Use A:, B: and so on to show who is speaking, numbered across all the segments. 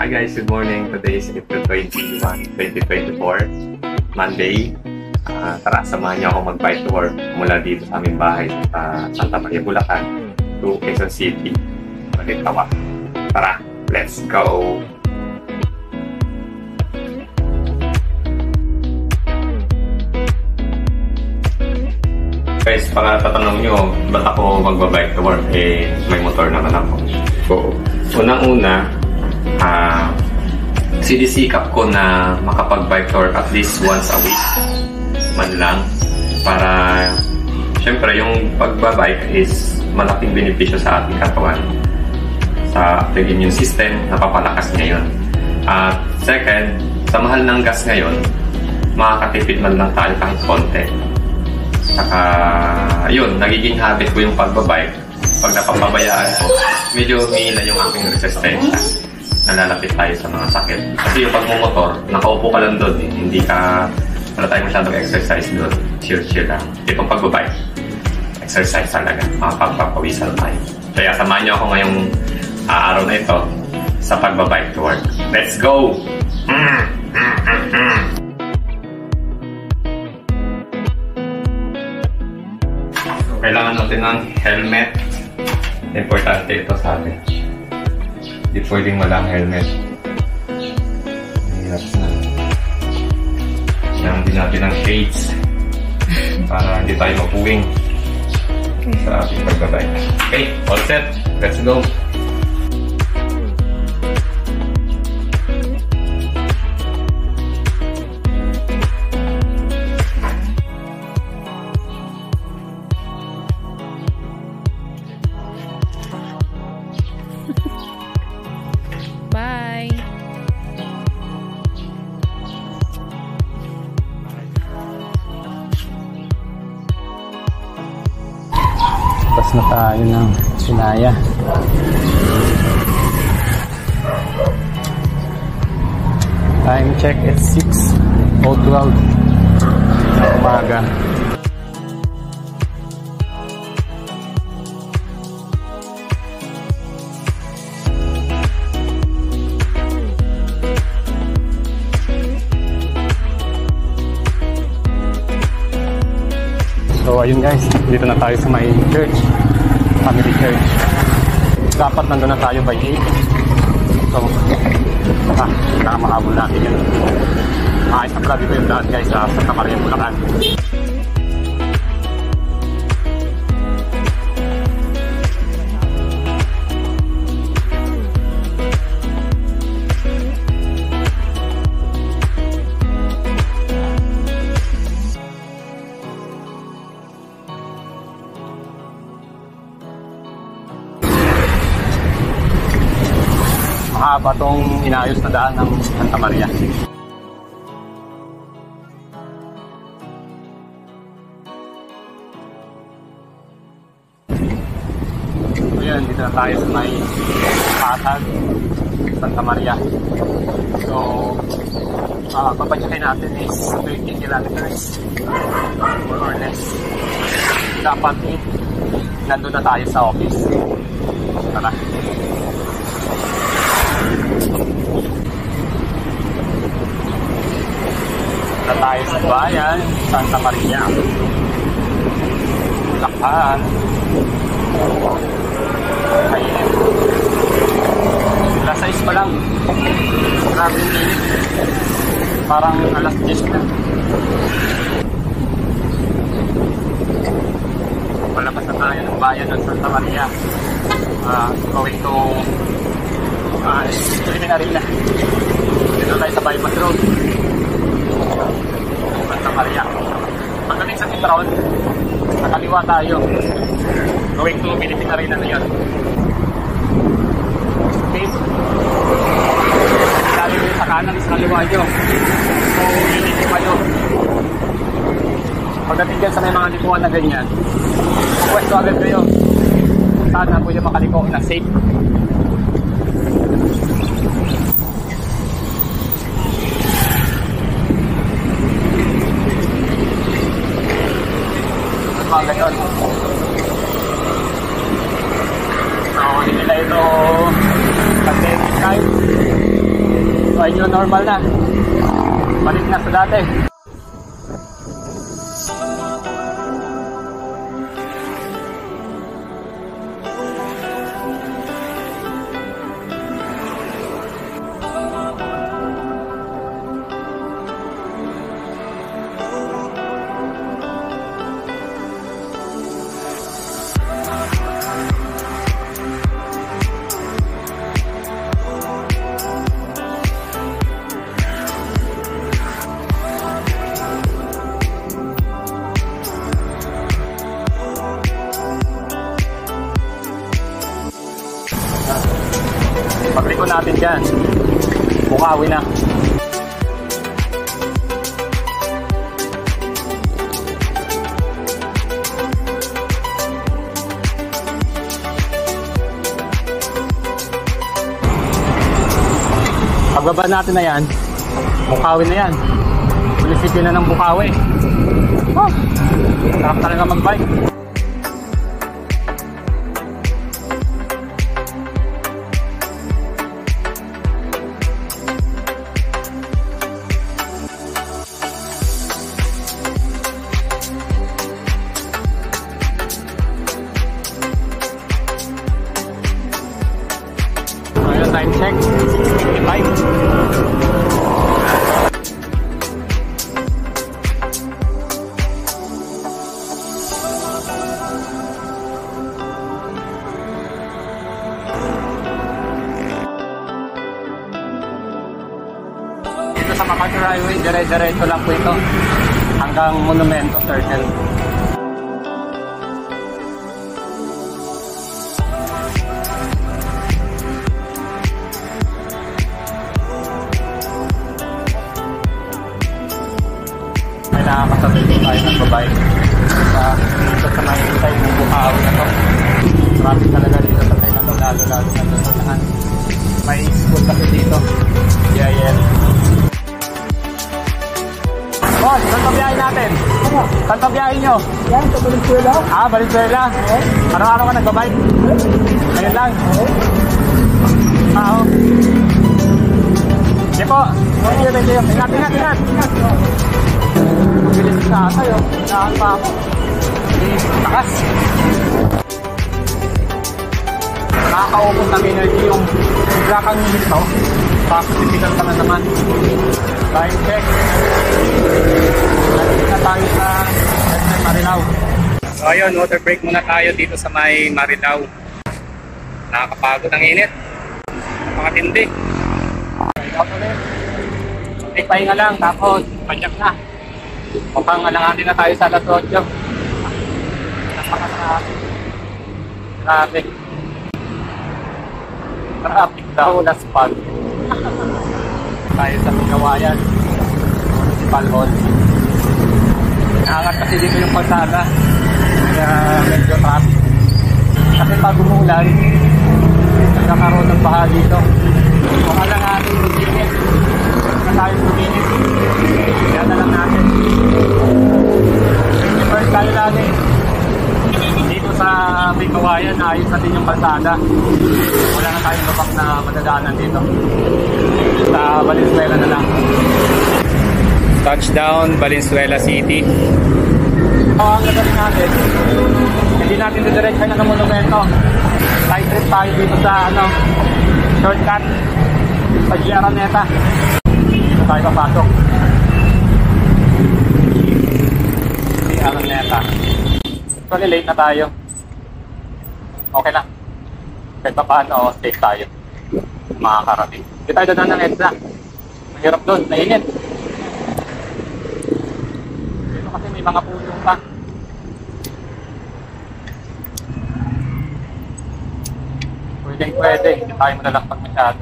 A: Hi guys, good morning. Today is April 21, 2024, Monday. Tara, samahan niyo ako mag-bike tour mula dito sa aming bahay sa Santa Maria, Bulacan to Quezon City, Balintawak. Tara, let's go! Guys, baka tatanong nyo, ba't ako magbabike to work? May motor naman ako. So, unang-una, sinisikap ko na makapag-bike to work at least once a week man lang. Para, syempre, yung pagbabike is malaking benepisyo sa ating katawan. Sa ating immune system, napapalakas niya yun. At second, sa mahal ng gas ngayon, makakatipid man lang tayo kahit konti. Saka, yun, nagiging habit ko yung pagbabike. Pag napapabayaan ko, medyo humihina yung aking resistensya. Nalalapit tayo sa mga sakit. Kasi yung pagmumotor, nakaupo ka lang doon. Hindi ka, wala tayo masyadong exercise doon. Chill lang. Itong pagbabike, exercise talaga. Makapagpapawisan tayo. Kaya samahan niyo ako ngayong araw na ito sa pagbabike to work. Let's go! Kailangan natin ng helmet. Importante ito sa atin. Hindi pwedeng walang helmet. Hirap na. Kailangan din natin ng shades para hindi tayo mapuwing sa ating pagbabike. Okay, all set. Let's go!
B: Bye!
C: Tapos na tayo ng Sinaya. Time check at 6:12 ng umaga. So ayun guys, dito na tayo sa may church, family church. Dapat nandun na tayo by 8. So, baka makahabol natin yun. Maayos na pala dito yung daan guys sa Santa Maria, Bulacan. Mahaba tong inayos na daan ng Santa Maria. So yun, dito na tayo sa may Patag, Santa Maria. So, papadyakin natin is 30 kilometers more or less. Dapat nandun na tayo sa office. Tara. Na tayo sa bayan, Santa Maria, Bulacan. Ayun. Alas 6 pa lang. Grabe yung init. Parang alas 10 na. Palabas na tayo ng bayan ng Santa Maria. Going to Philippine Arena. Dito tayo sa Bypass Road, Santa Maria. Pagdating sa Pitron, nakaliwa tayo. Going to Philippine Arena na yun. Okay. Lalo yung sa kanan, sa kaliwa nyo. So, hindi kayo. Pagdating dyan sa may mga likuan na ganyan, pwesto agad kayo. Sana pwede makaliko na safe. Mga ganyan. So, hindi nila ito pandemic time. Medyo normal na. Balik na sa dati. Pagliko natin dyan, Bukawi na. Pagbaba natin na yan, Bukawi na yan. Munisipyo na ng Bukawi. Oh, sarap talaga mag-bike. Time check, 55. Dito sa MacArthur Highway, dire-diretso lang po ito hanggang Monumento Circle. Nakakasabay din tayo ng babae dito sa may side ng Bukawi na to. Traffic talaga dito sa side na to, lalo na sa lahat. May school kasi dito, DIL. Boss, saan pa biyahe natin? Saan pa biyahe nyo?
D: Yan, sa Valenzuela.
C: Ah, Valenzuela? Araw-araw ka nagbabike? Ngayon lang? Oo. Sige po. Thank you. Ingat. Mabilis na tayo. Saan pa ako? Takas. Nakakaupos ng energy yung bigla kang minit to. Tapos tipikan ka na naman. Time check. Nandito na tayo sa Marilao. So ayun, water break muna tayo dito sa may Marilao. Nakakapagod ang init. Napakatindi. Ay, pahinga lang, tapos panyak na. Mukhang alanganin na tayo sa alas 8. Napakasarap. Grabe. Traffic daw, last pag. Tayo sa Kawayan, Municipal Hall. Naangat kasi dito yung kalsada. Kaya medyo traffic. Kasi pag umulan, nagkakaroon ng baha dito. Kung alanganin, luminis. Na tayo luminis. Kaya na lang natin. First tayo natin. Dito sa may Kawayan, ayos natin yung kalsada. Wala na tayong lupak na madadaanan dito. Sa Valenzuela na lang. Touchdown, Valenzuela City. Ang gagawin natin, hindi natin didiretso na ng monumento. Side trip tayo dito sa shortcut sa G. Araneta. Dito tayo papasok. G. Araneta. Actually late na tayo. Okay lang. Kahit pa paano, safe tayo. Makakarating. Hindi tayo doon ng EDSA. Mahirap doon, nainit. Dito kasi may mga puno pa. Pwede. Hindi tayo malalakpag masyado.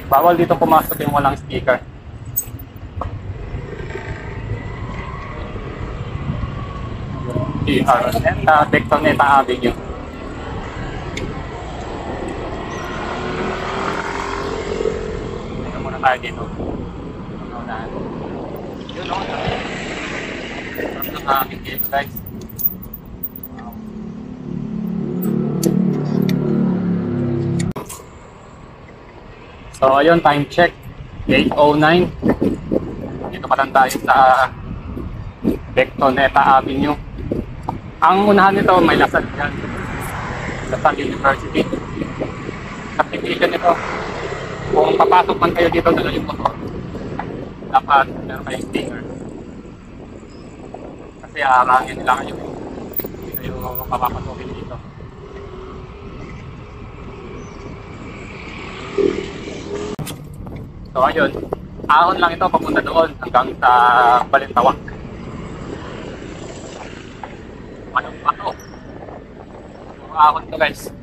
C: Bawal dito pumasok yung walang sticker. Araneta, Bectoneta Avenue. Tingnan muna tayo dito. Yun o. Sarap ng hangin dito guys. So ayun, time check 8:09. Dito pa lang tayo sa Bectoneta Avenue. Ang unahan nito may Lasal dyan, Lasal University. Application nito, kung papasok man kayo dito dala yung motor, dapat meron kayong sticker kasi aarangin nila kayo, hindi kayo papapasukin dito. So ayun, ahon lang ito papunta doon hanggang sa Balintawak. Anong bato? Puro ahon to guys.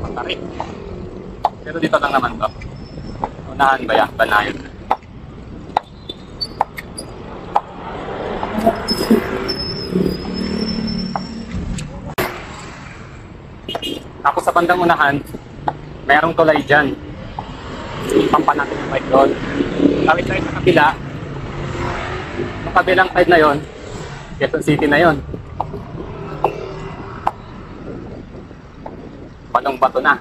C: Matarik. Pero dito lang naman to. Unahan ba yan? Banayon. Tapos sa bandang unahan, mayroong tulay dyan. Pampa natin yung bike doon. Tawid tayo sa kabila. Yung kabilang side na yon, Quezon City na yon. Balong bato na.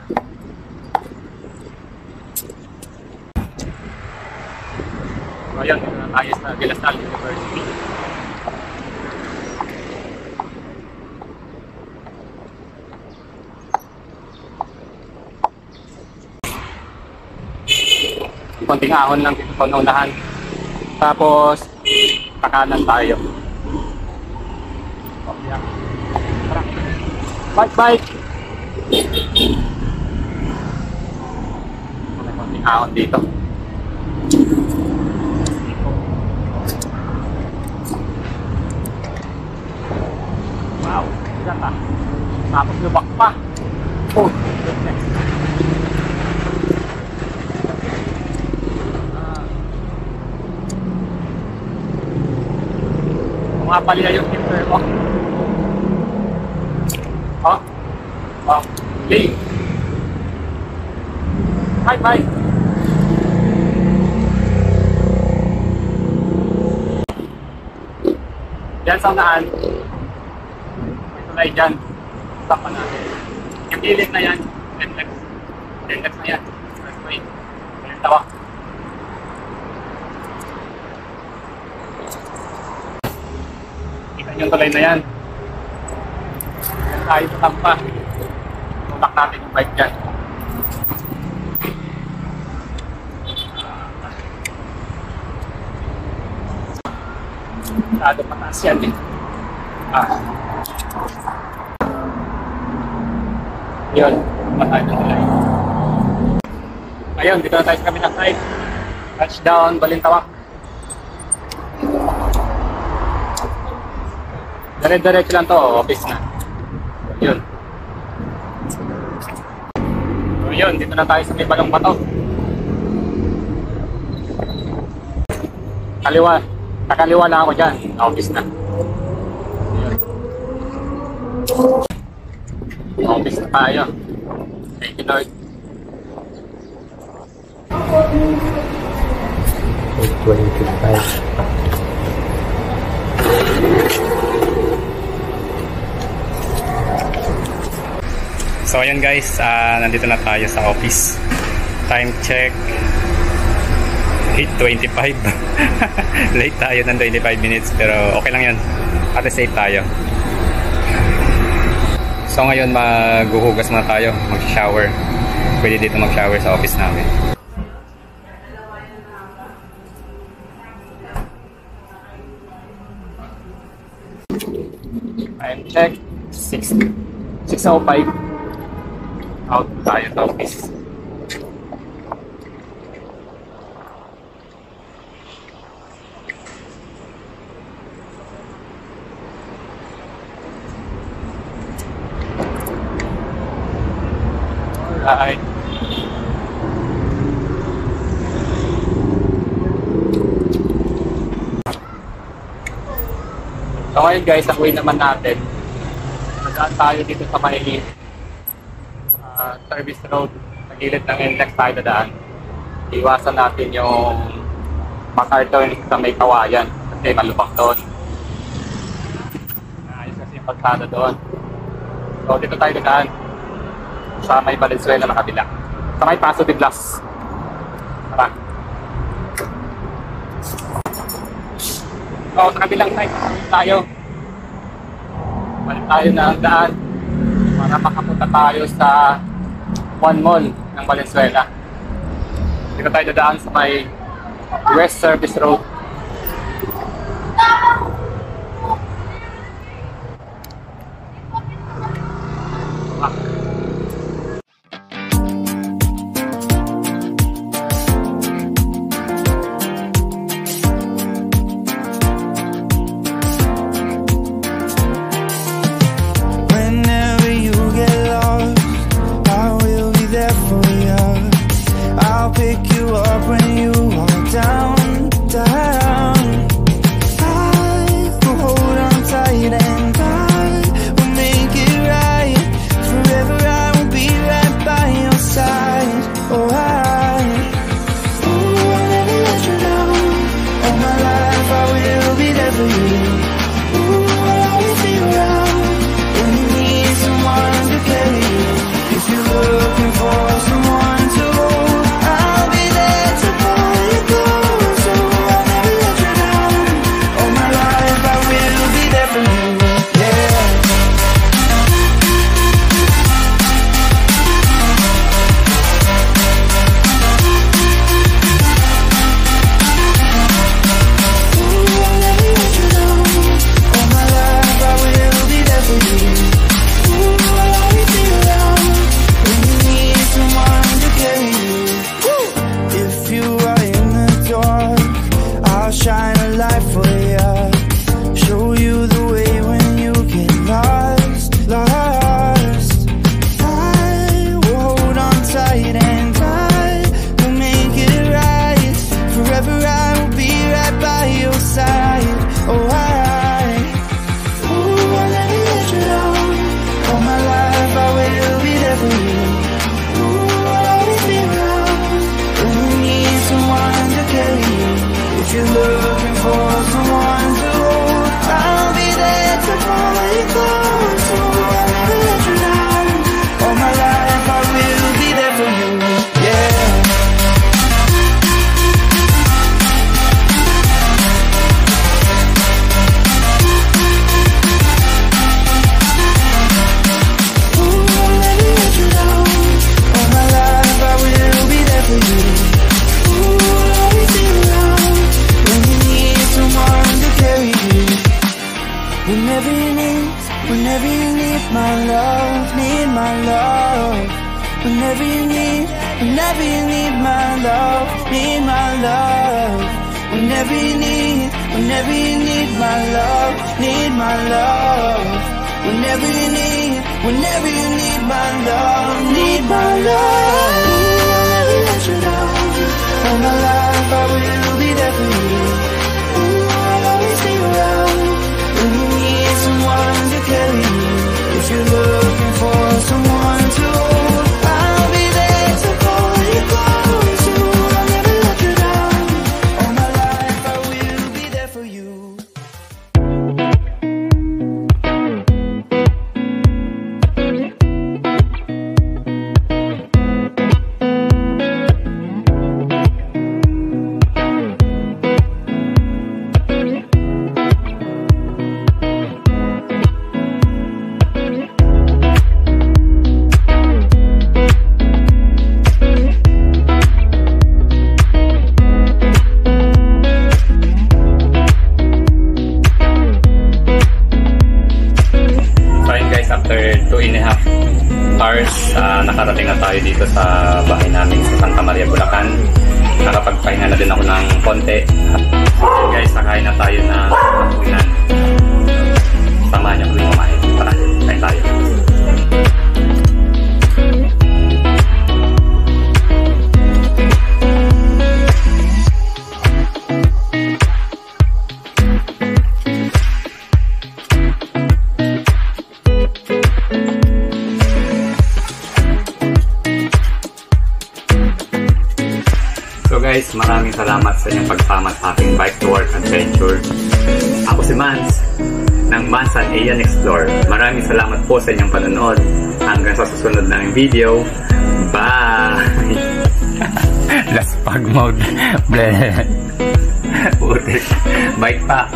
C: So ayun, dito na tayo sa De La Salle University. Konting ahon lang dito sa unahan. Tapos, kakanan tayo. Bike, bike! May konting ahon dito. Wow, ganda. Tapos lubak pa. Oh, goodness. Mapalya yung timber mo. Oh. Oh. Lee. Bye bye. Diyan sa unahan. May tulay dyan. Stop pa natin. Yung gilid na yan. Tendex. Tendex na yan. First way. Walang tawa. Yung tulay na yan. Yan tayo sa tampa. Tulak natin yung bike dyan. Masyado mataas yan eh. Yun. Matay na tulay. Ayun, dito na tayo sa kabilang side. Touchdown, Balintawak. Dire-diretso lang to, office na. Yun. So yun, dito na tayo sa may Balong Bato. Kaliwa, kakaliwa na ako dyan, office na. Yun. Office na tayo. Thank you Lord.
D: 8:25.
C: So ayan guys, nandito na tayo sa office. Time check 8:25. Late tayo ng 25 minutes pero okay lang yan. At safe tayo. So ngayon maghuhugas na tayo, mag-shower. Pwede dito mag-shower sa office namin. Time check 6:05. Out tayo sa office. Alright. So ngayon guys, ang way naman natin, magdaan tayo dito sa may service road, sa gilid ng NLEX tayo dadaan. Iwasan natin yung MacArthur sa may Kawayan kasi malubak doon. Ayos kasi yung kalsada doon. So dito tayo dadaan sa may Valenzuela na kabila. Sa may Paso de Blas. Tara. So sa kabilang side tayo. Balik tayo na ang daan para makapunta tayo sa One Mall ng Valenzuela. Dito tayo dadaan sa may West Service Road.
D: Whenever you get lost, I will be there for you. I'll pick you up when you are down, down. I will hold on tight and I will make it right. Forever I will be right by your side. Oh, I'll never let you down. All my life I will be there for you. Ooh, I'll always be around when you need someone to carry you. If you're looking for someone to hold, I'll be there to pull you close. So I'll never let you down. All my life I will be there for you. Yeah. Ooh, I'll never let you down. All my life I will be there for you. Ooh, I'll always be around when you need someone to carry you. If you are in the dark, I'll shine a light for you. Show you the way when you get lost, lost. I will hold on tight and I will make it right. Forever I will be right by your side. Oh, I'll never let you down. All my life I will be there for you. Ooh, I'll always be around when you need someone to carry you. If you're looking for someone to hold, I'll be there to pull you close. So I'll never let you down. All my life I will be there for you. Yeah. Ooh, I'll never let you down. All my life I will be there for you. Ooh, I'll always be around when you need someone to carry you. Whenever you need my love, need my love. Whenever you need my love, need my love. Whenever you need my love, need my love. Whenever you need my love, need my love. Ooh, I'll never let you down. All my life I will be there for you. Ooh, I'll always be around when you need someone to carry you. If you're looking for someone to hold, I'll be there to pull you close. Ooh, I'll never let you down. All my life I will be there for you.
C: Nakarating na tayo dito sa bahay namin sa Santa Maria, Bulacan. Nakapagpahinga na din ako ng konti. Guys, nakain na tayo ng hapunan. Samahan niyo kami kumain. Tara, kain tayo. Guys, maraming salamat sa inyong pagsama sa aking bike to work adventure. Ako si Mans. ng Mansan Ayan Explore. Maraming salamat po sa inyong panonood. Hanggang sa susunod ng video. Bye! Last pag mode. Bleh. Putik. Bye pa.